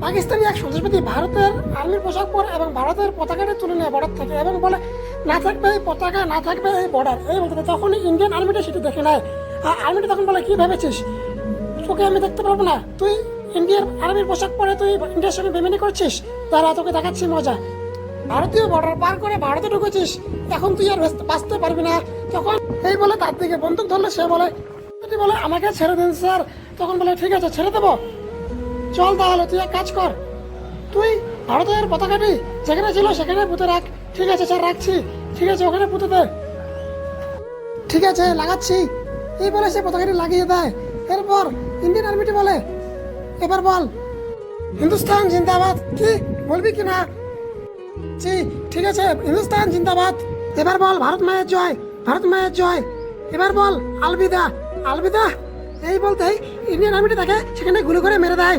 পাকিস্তানি এক সন্ত্রাসবাদী ভারতের আর্মির পোশাক পরে এবং ভারতের পতাকাটি তুলে নেয় বর্ডার থেকে এবং বলে না থাকবে এই পতাকা, না থাকবে এই বর্ডার, এই বলতে তখন ইন্ডিয়ান আর্মিটা সেটা দেখে নেয়। আর আর্মিটা তখন বলে কি ভেবেছিস তোকে আমি দেখতে পারবো না? তুই ইন্ডিয়ার আর্মির পোশাক পরে তুই ইন্ডিয়ার সঙ্গে বেমেনি করছিস, তারা তোকে দেখাচ্ছি মজা। ভারতীয় বর্ডার পার করে ভারতে ঢুকেছিস, এখন তুই আর বাঁচতে পারবি না। তখন এই বলে তার দিকে বন্দুক ধরলে সে বলে আমাকে ছেড়ে দিন স্যার। তখন বলে ঠিক আছে ছেড়ে দেবো, চল তাহলে তুই এক কাজ কর, তুই ভারতের পতাকাটি যেখানে ছিল সেখানে পুঁতে রাখ। ঠিক আছে স্যার রাখছি। ঠিক আছে ওখানে পুঁতে দে। ঠিক আছে লাগাচ্ছি। এই বলে সে পতাকাটি লাগিয়ে দেয়। এরপর ইন্ডিয়ান আর্মিটি বলে এবার বল হিন্দুস্তান জিন্দাবাদ। কি বলবি কি না? জি ঠিক আছে হিন্দুস্তান জিন্দাবাদ। এবার বল ভারত মায়ের জয়, ভারত মায়ের জয়। এবার বল আলবিদা, আলবিদা। এই বলতেই ইন্ডিয়ান আর্মিটি তাকে সেখানে গুলি করে মেরে দেয়।